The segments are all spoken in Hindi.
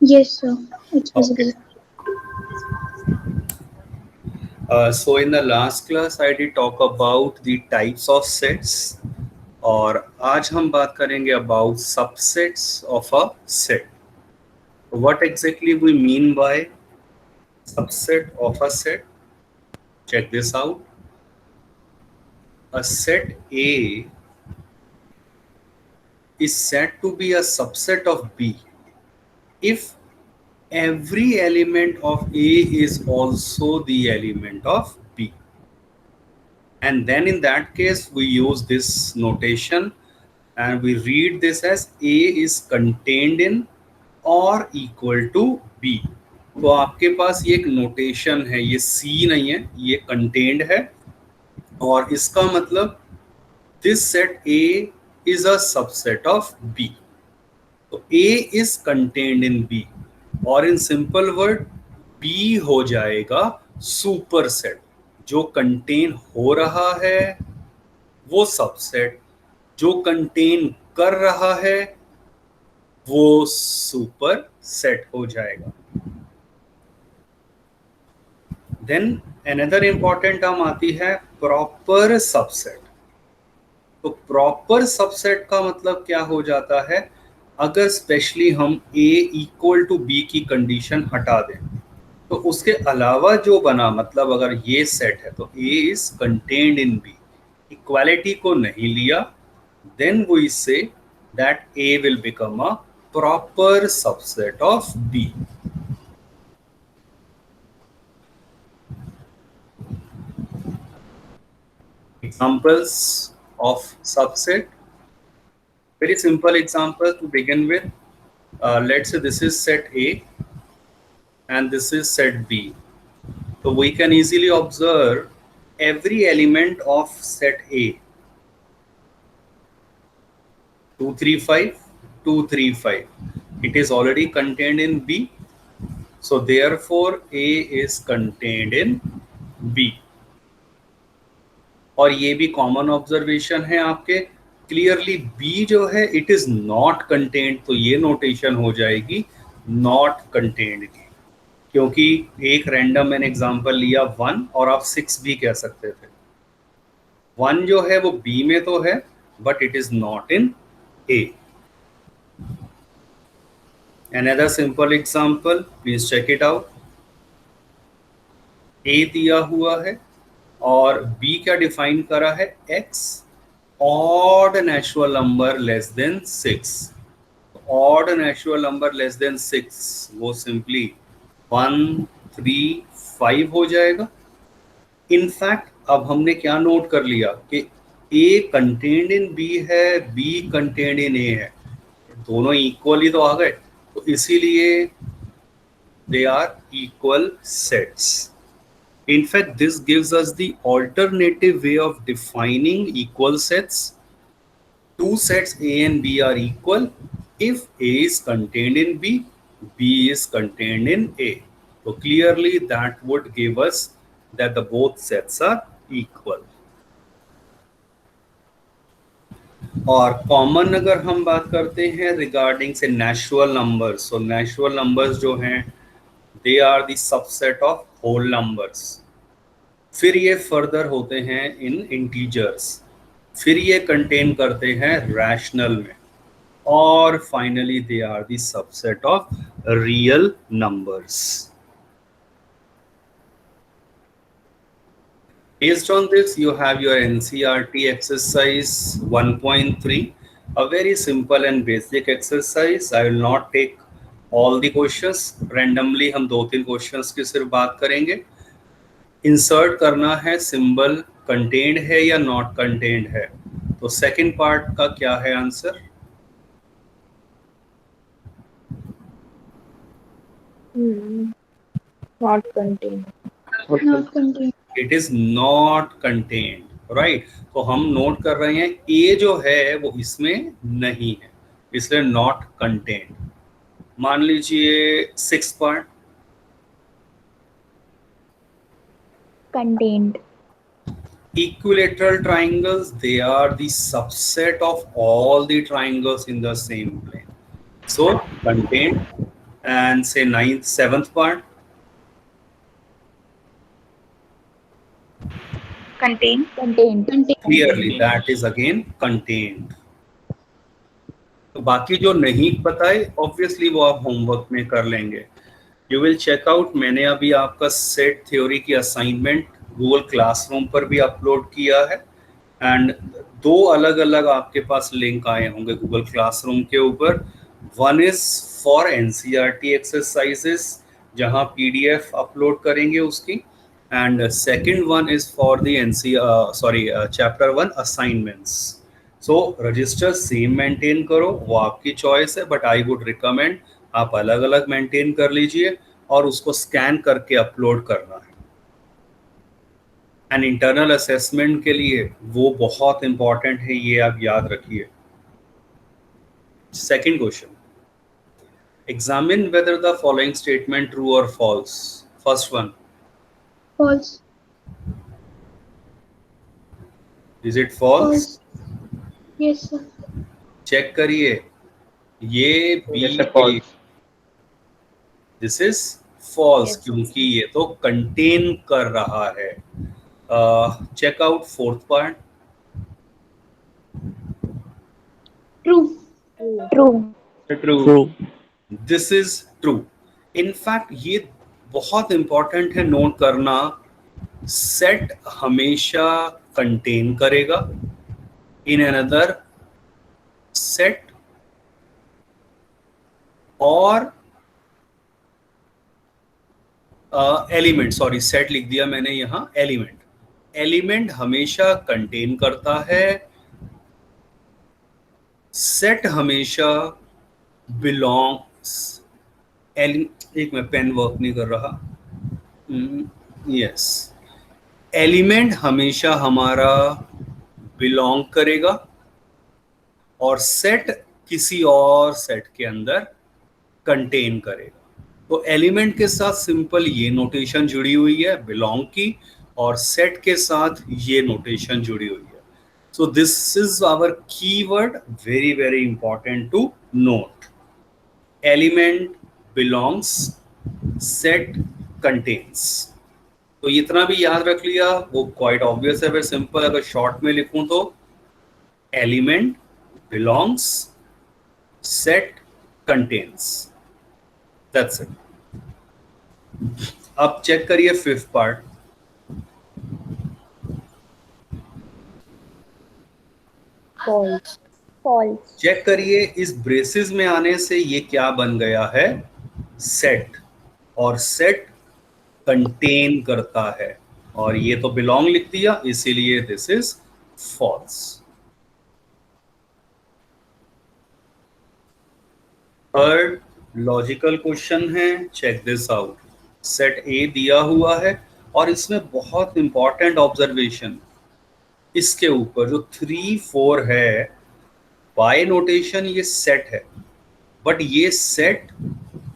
Yes, sir. It's Okay. visible. So in the last class I did talk about the types of sets और आज हम बात करेंगे about subsets of a set. What exactly we mean by subset of a set? Check this out. A set A is said to be a subset of B if every element of A is also the element of B. And then in that case, we use this notation and we read this as A is contained in or equal to B. तो आपके पास ये एक नोटेशन है, ये C नहीं है, ये कंटेन्ड है और इसका मतलब this set A is a subset of B. तो A is contained in B और इन सिंपल वर्ड B हो जाएगा सुपर सेट. जो कंटेन हो रहा है वो सबसेट, जो कंटेन कर रहा है वो सुपर सेट हो जाएगा. देन अनदर इंपॉर्टेंट टर्म आती है प्रॉपर सबसेट. तो प्रॉपर सबसेट का मतलब क्या हो जाता है, अगर स्पेशली हम A इक्वल टू B की कंडीशन हटा दें तो उसके अलावा जो बना, मतलब अगर ये सेट है तो A is contained in B, equality को नहीं लिया, then we say that A will become a proper subset of B. Examples of subset. Very simple example to begin with. Let's say this is set A and this is set B. So we can easily observe every element of set A. 235, 235. It is already contained in B. So therefore A is contained in B. और ये भी कॉमन ऑब्जर्वेशन है आपके, क्लियरली B जो है इट इज नॉट कंटेन्ड, तो ये नोटेशन हो जाएगी नॉट कंटेन्ड की, क्योंकि एक रैंडम मैंने एग्जांपल लिया 1 और आप 6 भी कह सकते थे. 1 जो है वो B में तो है but it is not in A. Another simple example, please check it out. A दिया हुआ है और B क्या डिफाइन करा है, X odd natural number less than 6. Odd natural number less than 6 वो सिंपली 1, 3, 5 हो जाएगा. इनफैक्ट अब हमने क्या नोट कर लिया कि A कंटेन्ड इन B है, B कंटेन्ड इन A है, दोनों इक्वली तो आ गए, तो इसीलिए they are equal sets. In fact, this gives us the alternative way of defining equal sets. Two sets A and B are equal if A is contained in B, B is contained in A. So clearly that would give us that the both sets are equal. और कॉमन अगर हम बात करते हैं रिगार्डिंग से natural numbers, so natural numbers जो हैं they are the subset of whole numbers. फिर ये फर्दर होते हैं इन इंटीजर्स, फिर ये कंटेन करते हैं रैशनल में, और finally they are the subset of real numbers. Based on this, you have your NCERT exercise 1.3, a very simple and basic exercise. I will not take all the questions. Randomly हम 2-3 questions की सिर्फ बात करेंगे. इंसर्ट करना है सिंबल कंटेन्ड है या नॉट कंटेन्ड है. तो सेकंड पार्ट का क्या है answer? Not contained. Not contained. It is not contained, right. तो हम नोट कर रहे हैं ए जो है वो इसमें नहीं है, इसलिए नॉट कंटेन्ड. मान लीजिए 6 part Contained. equilateral triangles, they are the subset of all the triangles in the same plane, so contained. and say seventh part? Contain. Clearly that is again contained. तो बाकी जो नहीं पता है ऑब्वियसली वो आप होमवर्क में कर लेंगे. You will check out. मैंने अभी आपका सेट थ्योरी की असाइनमेंट गूगल क्लासरूम पर भी अपलोड किया है एंड दो अलग अलग आपके पास लिंक आए होंगे गूगल क्लासरूम के ऊपर. One is for NCERT exercises जहां पीडीएफ अपलोड करेंगे उसकी, and second one is for the chapter 1 assignments. So register same maintain करो, वो आपकी चॉइस है, बट आई वुड रिकमेंड आप अलग अलग मेंटेन कर लीजिए और उसको स्कैन करके अपलोड करना है. एंड इंटरनल असेसमेंट के लिए वो बहुत इंपॉर्टेंट है, ये आप याद रखिए. Second question, examine whether the following statement true और false. First one, false. Is it false? Yes, sir. Check करिए. ये बी, दिस इज फॉल्स क्योंकि ये तो कंटेन कर रहा है. Check out fourth part. True. This is true. In fact ये बहुत इंपॉर्टेंट है नोट करना, सेट हमेशा कंटेन करेगा इन अनदर सेट और एलिमेंट, सॉरी सेट लिख दिया मैंने यहां, एलिमेंट हमेशा कंटेन करता है. सेट हमेशा बिलोंग्स, एक मैं पेन वर्क नहीं कर रहा. यस, एलिमेंट हमेशा हमारा बिलोंग करेगा और सेट किसी और सेट के अंदर कंटेन करेगा. तो एलिमेंट के साथ सिंपल ये नोटेशन जुड़ी हुई है बिलोंग की, और सेट के साथ ये नोटेशन जुड़ी हुई है. So this is our keyword, very very important to note. Element belongs, set contains. तो इतना भी याद रख लिया, वो क्वाइट ऑब्वियस है. very सिंपल, अगर शॉर्ट में लिखूं तो element belongs, set contains. That's it. अब चेक करिए फिफ्थ पार्ट. False. चेक करिए, इस ब्रेसेस में आने से ये क्या बन गया है, सेट, और सेट कंटेन करता है, और ये तो बिलोंग लिख दिया, इसीलिए this is false. Third logical question है, check this out. Set A दिया हुआ है और इसमें बहुत इंपॉर्टेंट ऑब्जर्वेशन, इसके ऊपर जो 3 4 है बाय नोटेशन ये सेट है, बट ये सेट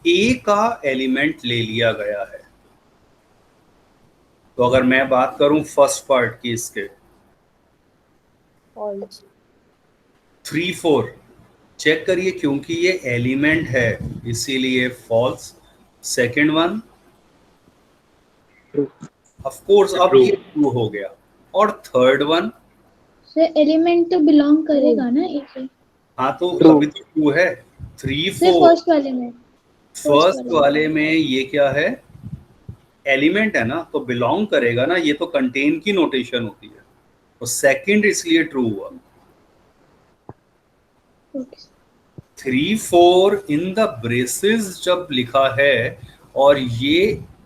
ए का एलिमेंट ले लिया गया है. तो अगर मैं बात करूं फर्स्ट पार्ट की, इसके False. 3 4 चेक करिए, क्योंकि ये एलिमेंट है इसीलिए false. Second one of course अब ये ट्रू हो गया, और थर्ड वन सर एलिमेंट तो बिलोंग करेगा ना एक से. हाँ तो अभी तो ट्रू है. 3 सर 4 फर्स्ट वाले में, फर्स्ट वाले में ये क्या है, एलिमेंट है ना, तो बिलोंग करेगा ना, ये तो कंटेन की नोटेशन होती है, तो सेकंड इसलिए ट्रू हुआ. ओके. 3 4 इन द ब्रेसेस जब लिखा है और ये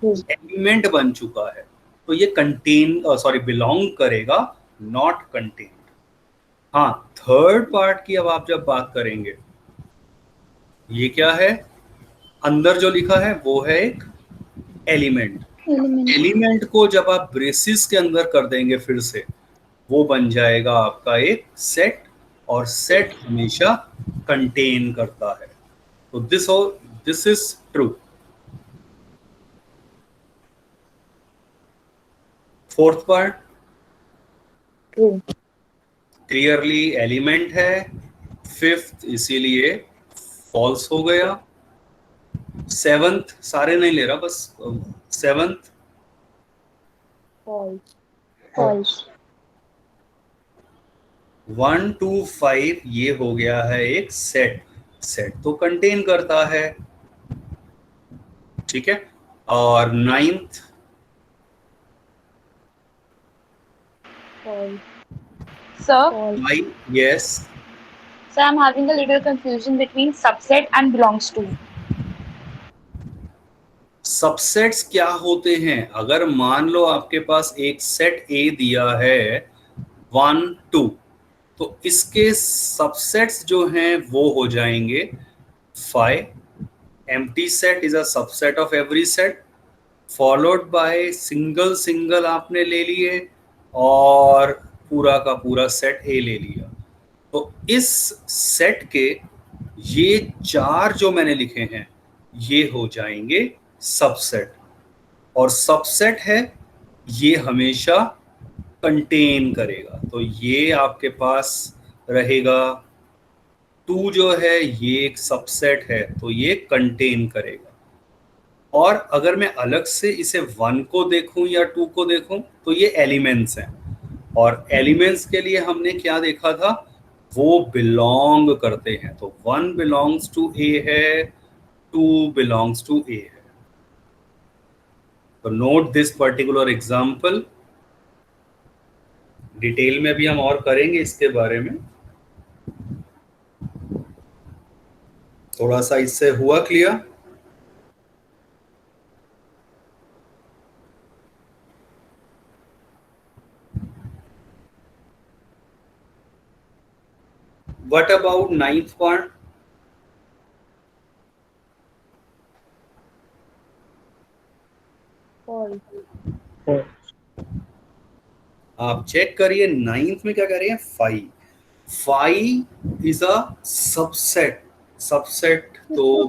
एलिमेंट बन चुका है, तो ये कंटेन बिलोंग करेगा, नॉट कंटेन. हाँ, थर्ड पार्ट की अब आप जब बात करेंगे, ये क्या है, अंदर जो लिखा है वो है एक एलिमेंट. एलिमेंट को जब आप ब्रेसिस के अंदर कर देंगे फिर से, वो बन जाएगा आपका एक सेट, और सेट हमेशा कंटेन करता है. तो this is true. Fourth part True. Clearly element है. फिफ्थ इसीलिए फॉल्स हो गया. सेवंथ सारे नहीं ले रहा, बस सेवंथ। False. False. 1 to 5 ये हो गया है एक सेट, सेट तो कंटेन करता है, ठीक है। और ninth, False. Sir, False. Yes. sir, I'm having a little confusion between subset and belongs to. Subsets क्या होते हैं? अगर मान लो आपके पास एक सेट ए दिया है 1 2, तो इसके सबसेट्स जो हैं वो हो जाएंगे 5। Empty set is a subset of every set, followed by single single आपने ले लिए और पूरा का पूरा सेट ए ले लिया। तो इस सेट के ये 4 जो मैंने लिखे हैं ये हो जाएंगे सबसेट, और सबसेट है ये हमेशा कंटेन करेगा। तो ये आपके पास रहेगा 2 जो है ये एक सबसेट है, तो ये कंटेन करेगा। और अगर मैं अलग से इसे 1 को देखूं या 2 को देखूं तो ये एलिमेंट्स हैं, और एलिमेंट्स के लिए हमने क्या देखा था, वो बिलोंग करते हैं। तो 1 बिलोंग्स टू ए है, 2 बिलोंग्स टू ए है। तो note this particular example, detail में भी हम और करेंगे इसके बारे में। थोड़ा सा इससे हुआ clear? What about 9th part? False. आप चेक करिए 9th में क्या कह रहे हैं, 5। 5 इज अ सबसेट, सबसेट तो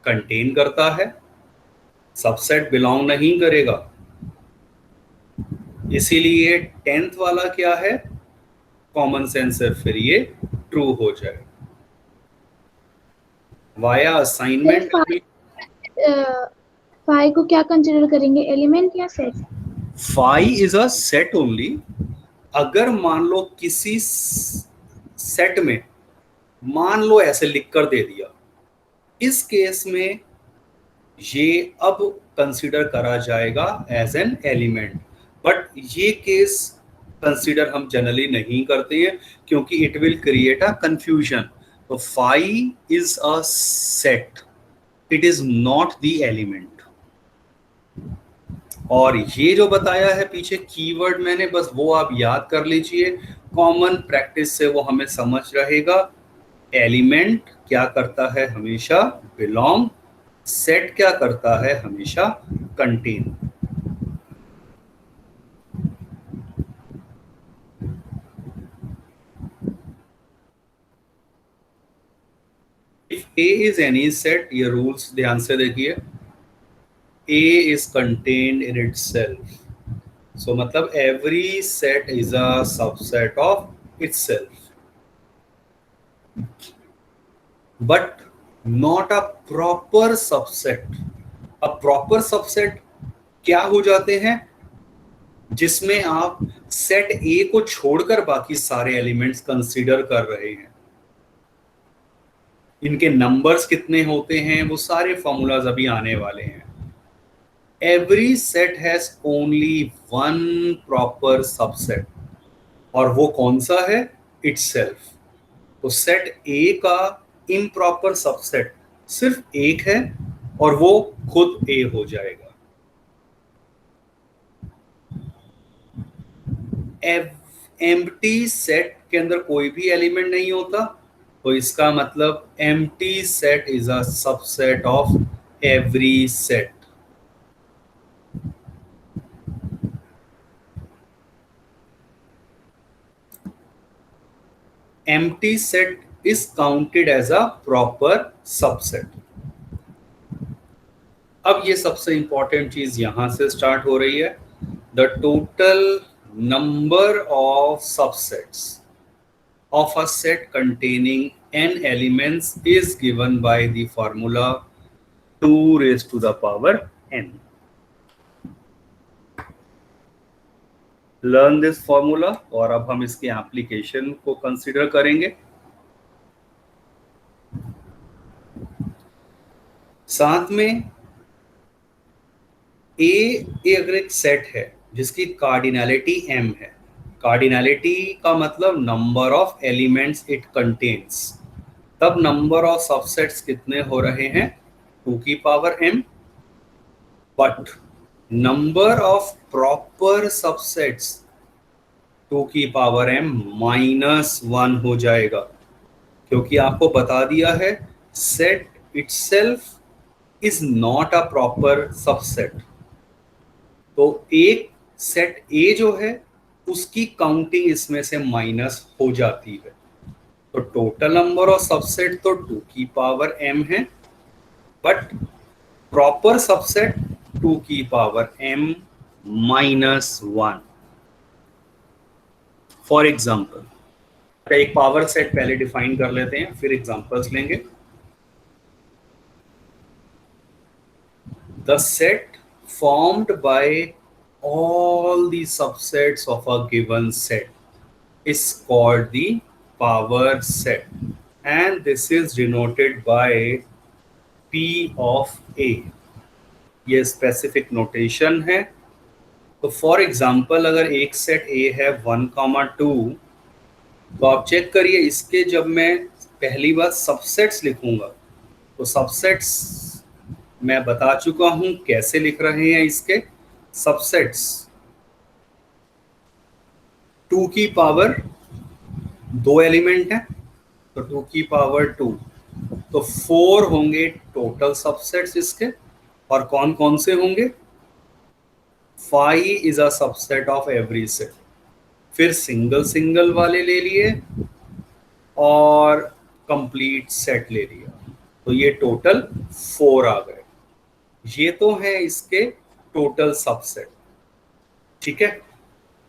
कंटेन करता है, सबसेट बिलोंग नहीं करेगा। इसीलिए 10th वाला क्या है, कॉमन सेंस है, फिर ये ट्रू हो जाए। वाया असाइनमेंट 5 को क्या कंसिडर करेंगे, एलिमेंट या set? 5 is a set only. अगर मान लो किसी सेट में, मान लो ऐसे लिख कर दे दिया, इस केस में ये अब कंसीडर करा जाएगा एज एन एलिमेंट, बट ये केस कंसीडर हम जनरली नहीं करते हैं क्योंकि it will create a confusion. तो 5 is a set, it is not the element. और ये जो बताया है पीछे कीवर्ड मैंने, बस वो आप याद कर लीजिए, कॉमन प्रैक्टिस से वो हमें समझ रहेगा। एलिमेंट क्या करता है, हमेशा बिलोंग। सेट क्या करता है, हमेशा contain. If A is any set, ये रूल्स ध्यान से देखिए, A is contained in itself. So मतलब every set is a subset of itself, but not a proper subset. A proper subset क्या हो जाते हैं, जिसमें आप सेट A को छोड़कर बाकी सारे एलिमेंट्स कंसीडर कर रहे हैं। इनके नंबर्स कितने होते हैं वो सारे फॉर्मूलाज अभी आने वाले हैं। Every set has only one proper subset, और वो कौन सा है, itself। तो सेट A का improper subset सिर्फ एक है और वो खुद A हो जाएगा। empty set के अंदर कोई भी एलिमेंट नहीं होता, तो इसका मतलब empty set is a subset of every set। empty set is counted as a proper subset। अब ये सबसे इंपॉर्टेंट चीज यहां से स्टार्ट हो रही है। The total number of subsets of a set containing n elements is given by the formula 2 raised to the power n. Learn this formula और अब हम इसके एप्लीकेशन को कंसीडर करेंगे। साथ में ए अगर एक सेट है जिसकी कार्डिनैलिटी m है, कार्डिनैलिटी का मतलब number of elements it contains, तब नंबर ऑफ सबसेट्स कितने हो रहे हैं 2 की power m, but number of proper subsets 2 की पावर m -1 हो जाएगा, क्योंकि आपको बता दिया है set itself is not a proper subset. तो एक सेट ए जो है उसकी काउंटिंग इसमें से माइनस हो जाती है। तो टोटल नंबर ऑफ सबसेट तो 2 की पावर m है, बट प्रॉपर सबसेट 2 की पावर m -1। फॉर एग्जाम्पल एक पावर सेट पहले डिफाइन कर लेते हैं, फिर एग्जांपल्स लेंगे। The set formed by all the subsets of a given set is called the power set, and this is denoted by P of A. ये स्पेसिफिक नोटेशन है। तो फॉर एग्जाम्पल अगर एक सेट A है 1,2, तो आप चेक करिए इसके जब मैं पहली बार सबसेट्स लिखूंगा तो सबसेट्स मैं बता चुका हूं कैसे लिख रहे हैं। इसके सबसेट्स 2 की पावर 2 एलिमेंट है, तो 2 की पावर 2, तो 4 होंगे टोटल सबसेट्स इसके। और कौन कौन से होंगे? 5 is a subset of every set. फिर सिंगल सिंगल वाले ले लिए और कंप्लीट सेट ले लिया, तो ये टोटल 4 आ गए। ये तो है इसके टोटल सबसेट, ठीक है।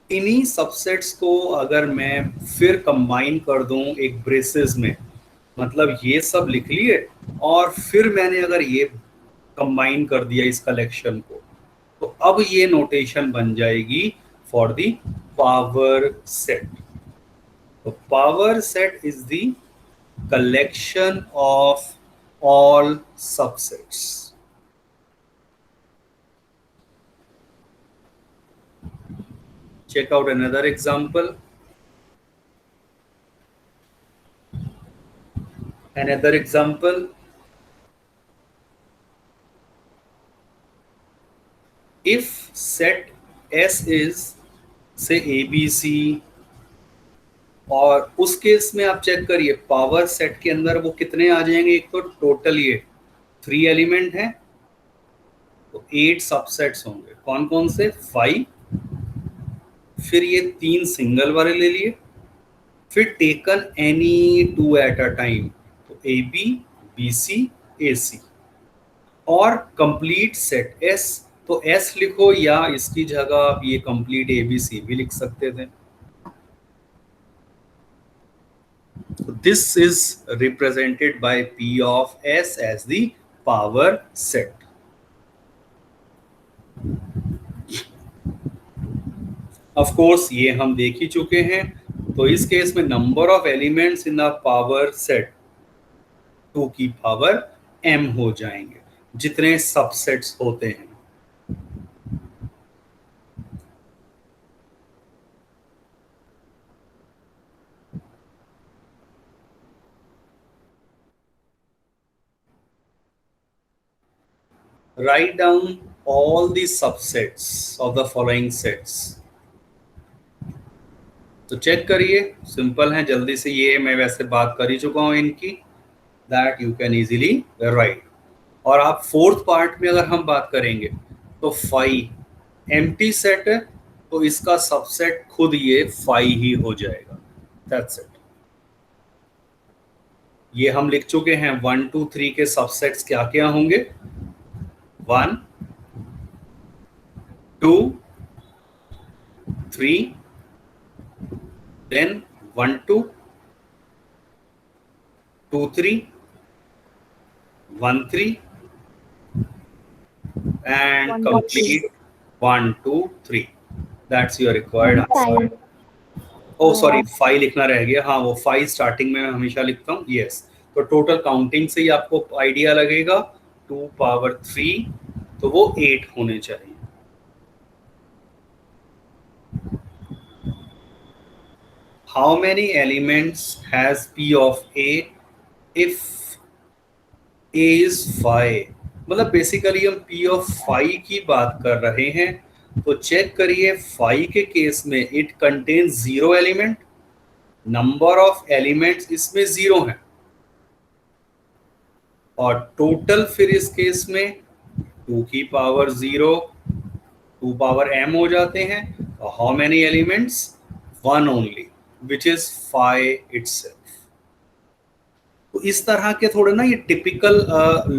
इन्हीं सबसेट्स को अगर मैं फिर कंबाइन कर दूं एक ब्रेसेस में, मतलब ये सब लिख लिए और फिर मैंने अगर ये कंबाइन कर दिया इस कलेक्शन को, तो अब ये नोटेशन बन जाएगी फॉर द पावर सेट। तो power set is the collection of all subsets. Check out another example. Another example. If set S is say ABC, और उस केस में आप चेक करिए पावर सेट के अंदर वो कितने आ जाएंगे। एक तो टोटल ये 3 एलिमेंट है, तो 8 सबसेट्स होंगे। कौन कौन से? 5, फिर ये 3 सिंगल वाले ले लिए, फिर taken any 2 at a time, तो AB, BC, AC, और कंप्लीट सेट S, तो S लिखो या इसकी जगह आप ये कंप्लीट ABC भी लिख सकते थे। So this is represented by P of S as the power set. Of course ये हम देख ही चुके हैं। तो इस केस में number of elements in the power set 2 की पावर m हो जाएंगे, जितने सबसेट्स होते हैं। Write down all the subsets of the following sets. तो चेक करिए, सिंपल है, जल्दी से। ये मैं वैसे बात कर ही चुका हूं इनकी, that you can easily right. और आप फोर्थ पार्ट में अगर हम बात करेंगे तो 5 एम्प्टी सेट है, तो इसका सबसेट खुद ये 5 ही हो जाएगा। That's it. ये हम लिख चुके हैं 1 2 3 के सबसेट्स क्या क्या होंगे। 1 2 3, then 1 2 2 3 1 3 and 1 to 3. complete 1 2 3. That's your required And answer. 5. Oh sorry 5 लिखना रह गया, हाँ वो 5 स्टार्टिंग में मैं हमेशा लिखता हूँ, यस। तो टोटल काउंटिंग से ही आपको आइडिया लगेगा 2 पावर 3, तो वो 8 होने चाहिए। How many elements has P of A if A is 5? मतलब बेसिकली हम P of 5 की बात कर रहे हैं, तो चेक करिए 5 के केस में it contains 0 element, number of elements इसमें 0 है, और टोटल फिर इस केस में 2 की पावर 0 2 पावर m हो जाते हैं। How many elements? 1 only, which is 5 itself. तो इस तरह के थोड़े ना ये टिपिकल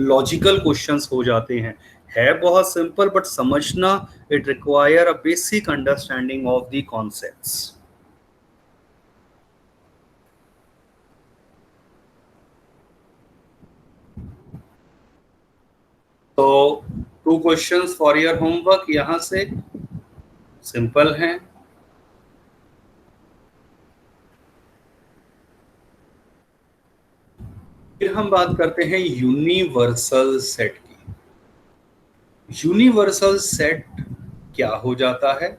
लॉजिकल क्वेश्चंस हो जाते हैं। है बहुत सिंपल, बट समझना it require a basic understanding of the concepts. तो 2 क्वेश्चंस फॉर योर होमवर्क यहां से सिंपल हैं। फिर हम बात करते हैं यूनिवर्सल सेट की। यूनिवर्सल सेट क्या हो जाता है?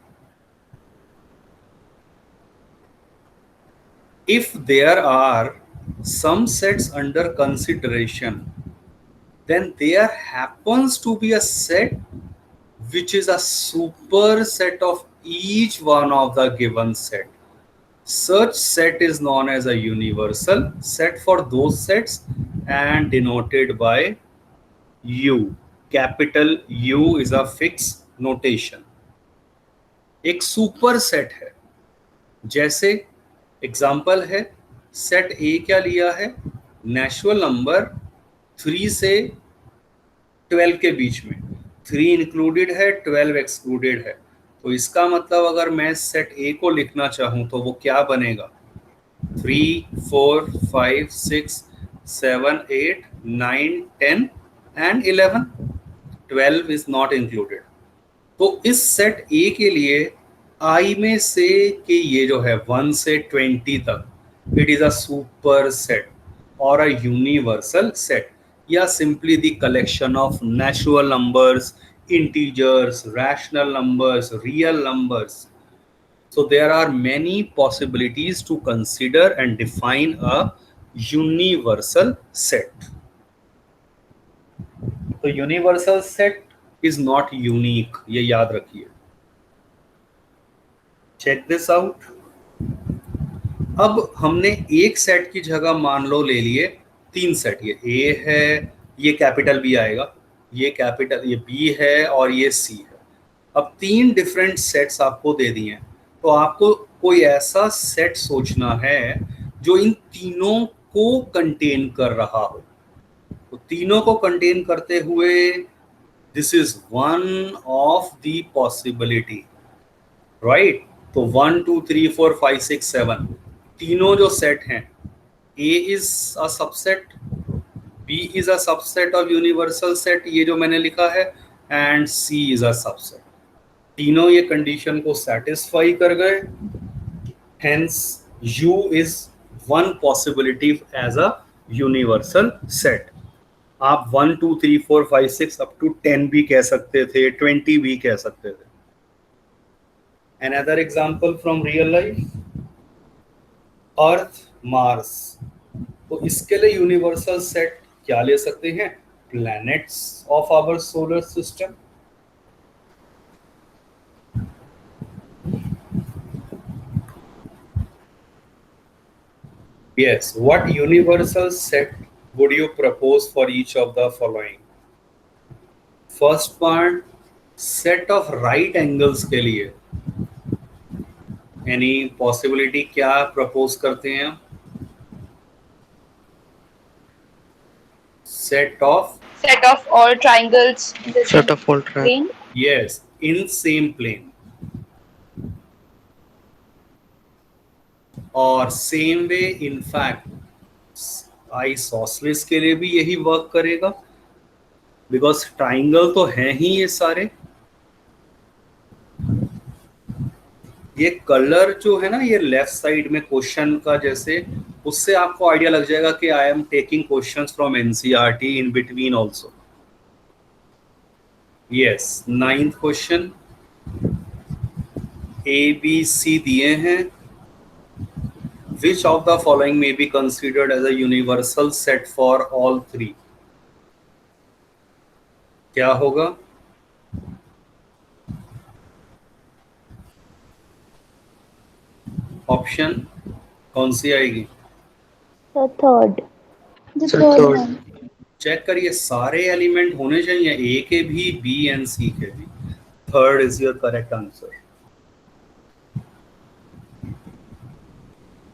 If there are some sets under consideration, then there happens to be a set which is a superset of each one of the given set. Such set is known as a universal set for those sets and denoted by U. Capital U is a fixed notation. एक सुपर सेट है, जैसे एग्जाम्पल है सेट ए क्या लिया है, नेचुरल नंबर 3 से 12 के बीच में, 3 इंक्लूडेड है 12 एक्सक्लूडेड है। तो इसका मतलब अगर मैं सेट ए को लिखना चाहूं तो वो क्या बनेगा? 3 4 5 6 7 8 9 10 एंड 11, 12 इज नॉट इंक्लूडेड। तो इस सेट ए के लिए आई में से कि ये जो है 1 से 20 तक, it is a super set और अ यूनिवर्सल सेट, या simply the collection of natural numbers, integers, rational numbers, real numbers. So there are many possibilities to consider and define a universal set. तो universal set is not unique, ये याद रखिए। Check this out. अब हमने एक सेट की जगह मान लो ले लिए 3 सेट, ये ए है, ये कैपिटल बी आएगा, ये कैपिटल, ये बी है और ये सी है। अब 3 डिफरेंट सेट्स आपको दे दिए हैं, तो आपको कोई ऐसा सेट सोचना है जो इन तीनों को कंटेन कर रहा हो। तो तीनों को कंटेन करते हुए this is one of the possibility, right? तो 1 2 3 4 5 6 7 तीनों जो सेट हैं, A is a subset, B is a subset of universal set, ये जो मैंने लिखा है, and C is a subset। तीनों ये कंडीशन को सेटिस्फाई कर गए, hence U is one possibility as a universal set। आप 1 2 3 4 5 6 up to 10 भी कह सकते थे, 20 भी कह सकते थे। Another example from real life, Earth Mars. तो इसके लिए यूनिवर्सल सेट क्या ले सकते हैं? Planets of our solar system. Yes, what universal set would you propose for each of the following? First part, set of right angles के लिए एनी पॉसिबिलिटी क्या प्रपोज करते हैं? Set of all triangles in the Set same of all plane. yes, in same plane, और same way in fact isosceles के लिए भी यही वर्क करेगा। बिकॉज ट्राइंगल तो है ही ये सारे। ये कलर जो है ना, ये लेफ्ट साइड में क्वेश्चन का जैसे, उससे आपको आइडिया लग जाएगा कि I am taking questions from NCERT in between also. Yes, 9th question, A B C दिए हैं। Which of the following may be considered as a universal set for all three? क्या होगा? ऑप्शन कौन सी आएगी? The third. The So third third. one. Check करिए, सारे एलिमेंट होने चाहिए, ए के भी, बी एंड सी के भी। Third is your correct answer.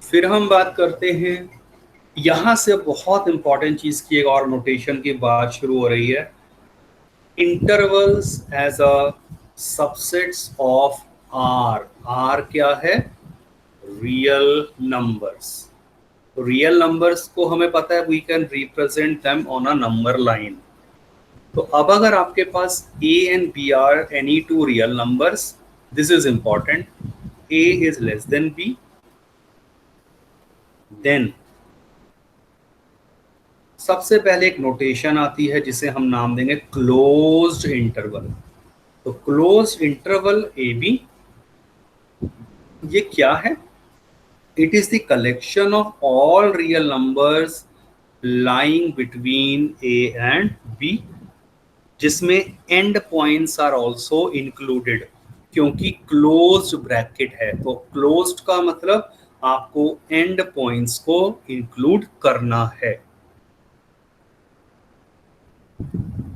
फिर हम बात करते हैं, यहां से बहुत इंपॉर्टेंट चीज की एक और नोटेशन की बात शुरू हो रही है। Intervals as a subsets of R. R क्या है? Real numbers. रियल नंबर्स को हमें पता है, we can represent them on a number line. तो अब अगर आपके पास a and b are any two real numbers, this is important, a is less than b, then सबसे पहले एक नोटेशन आती है जिसे हम नाम देंगे क्लोज्ड इंटरवल। तो क्लोज्ड इंटरवल ए बी, ये क्या है? It is the collection of all real numbers lying between A and B, जिसमें end points are also included, क्योंकि क्लोज्ड ब्रैकेट है। तो क्लोज्ड का मतलब आपको एंड पॉइंट्स को इंक्लूड करना है।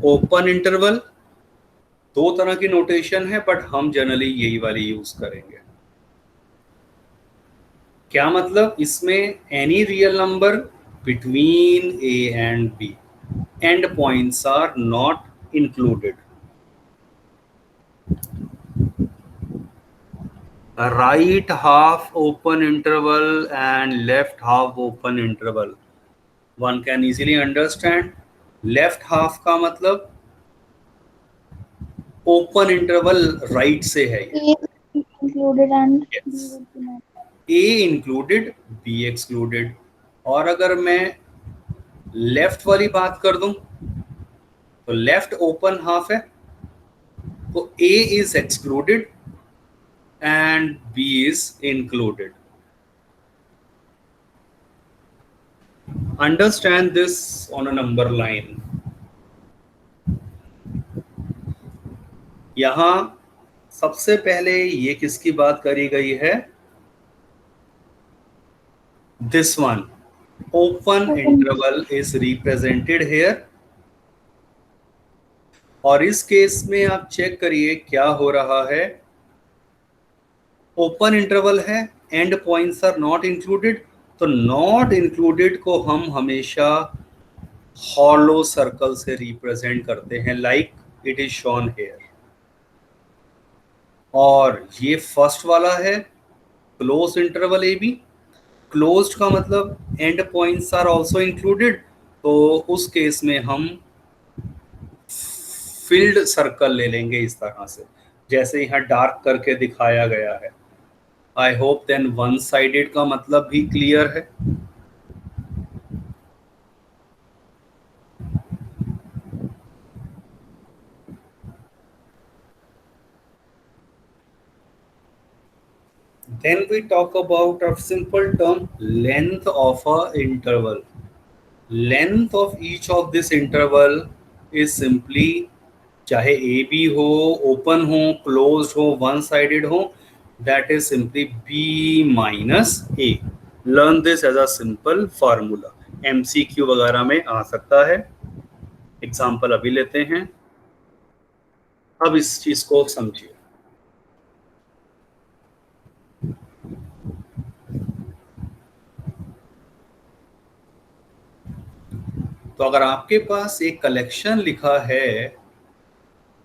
ओपन इंटरवल, दो तरह की नोटेशन है, बट हम जनरली यही वाली यूज करेंगे। क्या मतलब? इसमें any real number between A and B, end points are not included. Right half open interval and left half open interval, one can easily understand. Left half का मतलब ओपन इंटरवल राइट से है, A is included and B Yes. would be not. A included, be excluded. और अगर मैं लेफ्ट वाली बात कर दूं, तो लेफ्ट ओपन हाफ है, तो A is excluded and B is included. Understand this on a number line. यहां सबसे पहले ये किसकी बात करी गई है? This one, open interval is represented here. और इस केस में आप चेक करिए क्या हो रहा है। ओपन इंटरवल है, end points are not included, तो नॉट इंक्लूडेड को हम हमेशा हॉलो सर्कल से रिप्रेजेंट करते हैं, like it is shown here. और ये फर्स्ट वाला है close interval A B. Closed का मतलब end points are also included, तो उस केस में हम फिल्ड सर्कल ले लेंगे इस तरह से, जैसे यहाँ डार्क करके दिखाया गया है। I hope then one sided का मतलब भी क्लियर है। Then we talk about a simple term, length of a interval. Length of each of this interval is simply, चाहे ए बी हो, ओपन हो, क्लोज्ड हो, वन साइडेड हो, that is simply b minus a. Learn this as a simple formula. MCQ वगैरह में आ सकता है। एग्जाम्पल अभी लेते हैं। अब इस चीज को समझिए। तो अगर आपके पास एक कलेक्शन लिखा है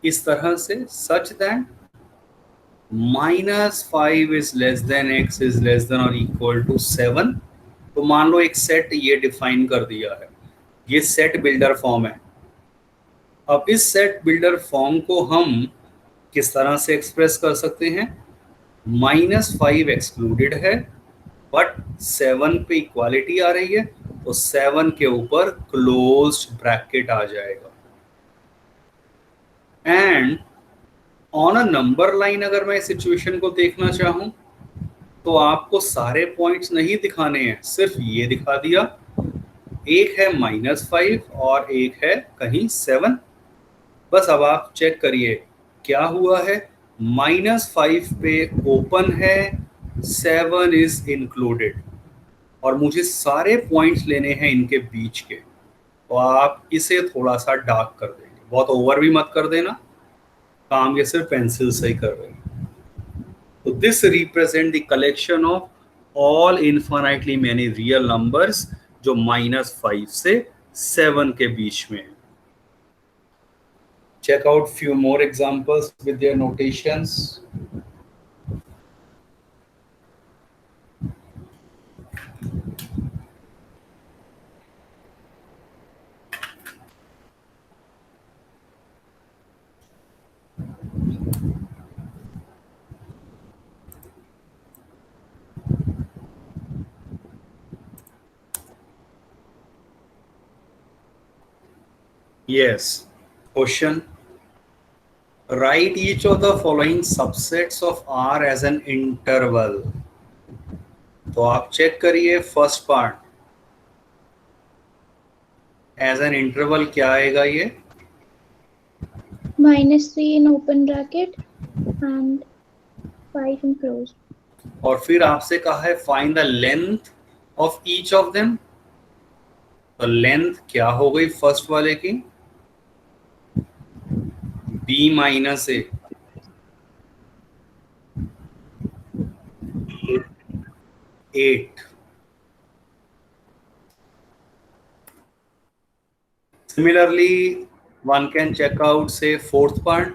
इस तरह से, such that -5 is less than x is less than और इक्वल टू 7, तो मान लो एक सेट ये डिफाइन कर दिया है, ये सेट बिल्डर फॉर्म है। अब इस सेट बिल्डर फॉर्म को हम किस तरह से एक्सप्रेस कर सकते हैं? -5 एक्सक्लूडेड है बट 7 पे इक्वालिटी आ रही है, तो 7 के ऊपर क्लोज्ड ब्रैकेट आ जाएगा। And on a number line अगर मैं सिचुएशन को देखना चाहूं तो आपको सारे पॉइंट्स नहीं दिखाने हैं, सिर्फ ये दिखा दिया। एक है -5 और एक है कहीं 7। बस अब आप चेक करिए क्या हुआ है। -5 पे ओपन है, 7 इज इंक्लूडेड, और मुझे सारे पॉइंट्स लेने हैं इनके बीच के, तो आप इसे थोड़ा सा डार्क कर देंगे, बहुत ओवर भी मत कर देना, काम ये सिर्फ पेंसिल से ही कर रहे हैं। तो this represent the collection of all infinitely many real numbers जो -5 से 7 के बीच में है। Check out few more examples with their notations. Yes. Question. Write each of the following subsets of R as an interval. तो आप चेक करिए first part, as an interval क्या आएगा ये? -3 in open bracket and 5 in closed. और फिर आपसे कहा है find the length of each of them. तो लेंथ क्या हो गई फर्स्ट वाले की? b - a, 8। Similarly, one can check out say fourth part.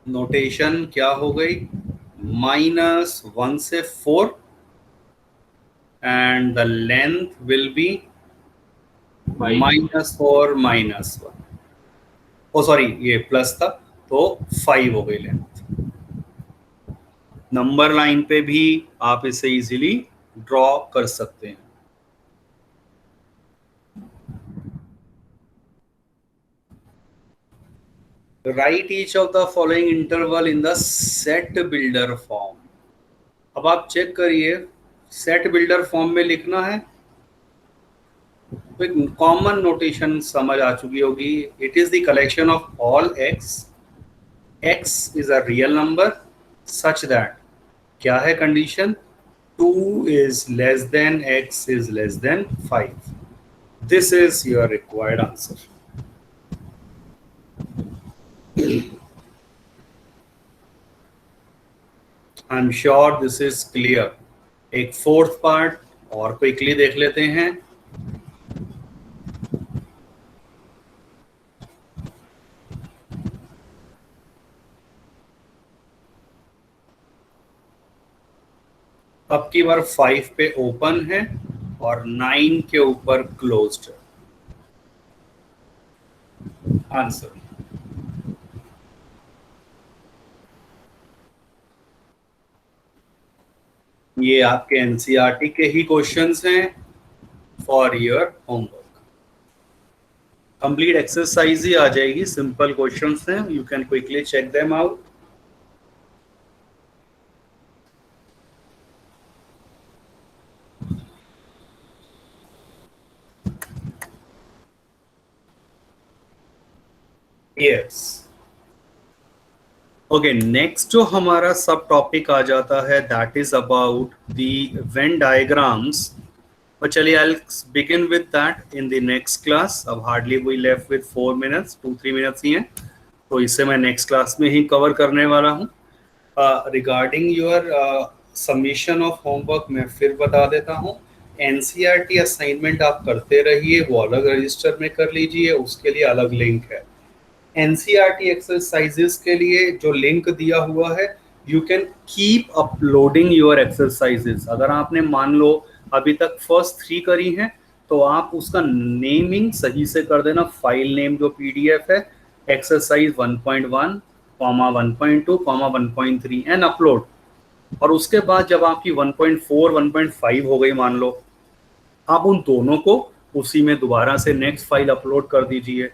Notation क्या हो गई? -1 से 4 and the length will be -4 -1। O sorry, ये प्लस था तो 5 हो गई लेंथ। नंबर लाइन पे भी आप इसे इजीली ड्रॉ कर सकते हैं। Write each of the following interval in the set builder form। अब आप चेक करिए, सेट बिल्डर फॉर्म में लिखना है तो एक कॉमन नोटेशन समझ आ चुकी होगी। It is the collection of all x। x is a real number such that क्या है condition? 2 is less than x is less than 5। This is your required answer। I'm sure this is clear। एक फोर्थ पार्ट और क्विकली देख लेते हैं। अब की बार 5 पे ओपन है और 9 के ऊपर क्लोज्ड है। आंसर ये आपके एनसीईआरटी के ही क्वेश्चंस हैं for your homework. Complete exercise ही आ जाएगी, सिंपल क्वेश्चंस हैं, you can quickly check them out. Yes, okay, next जो हमारा सब टॉपिक आ जाता है that is about the Venn diagrams. और चलिए I will begin with that in the next class. अब hardly we left with 4 minutes, 2-3 minutes ही हैं, तो इसे मैं नेक्स्ट क्लास में ही कवर करने वाला हूँ। Regarding your submission of homework मैं फिर बता देता हूँ, एनसीईआरटी असाइनमेंट आप करते रहिए, वो अलग रजिस्टर में कर लीजिए, उसके लिए अलग लिंक है। एनसीईआरटी एक्सरसाइजेस के लिए जो लिंक दिया हुआ है, you can keep uploading your exercises. अगर आपने मान लो अभी तक फर्स्ट 3 करी हैं तो आप उसका नेमिंग सही से कर देना। फाइल नेम जो पीडीएफ है exercise 1.1 comma 1.2 comma 1.3 and upload. और उसके बाद जब आपकी 1.4 1.5 हो गई मान लो, आप उन दोनों को उसी में दोबारा से नेक्स्ट फाइल अपलोड कर दीजिए।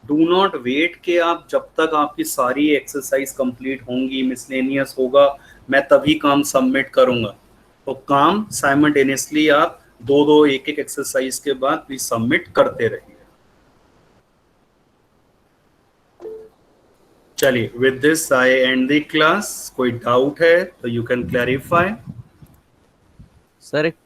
डू नॉट वेट कि आप जब तक आपकी सारी एक्सरसाइज कंप्लीट होंगी, मिसलेनियस होगा, मैं तभी काम सबमिट करूंगा। तो काम साइमल्टेनियसली आप दो दो एक एक एक्सरसाइज के बाद भी सबमिट करते रहिए। चलिए, with this I and the class. कोई डाउट है तो यू कैन क्लैरिफाई। सर एक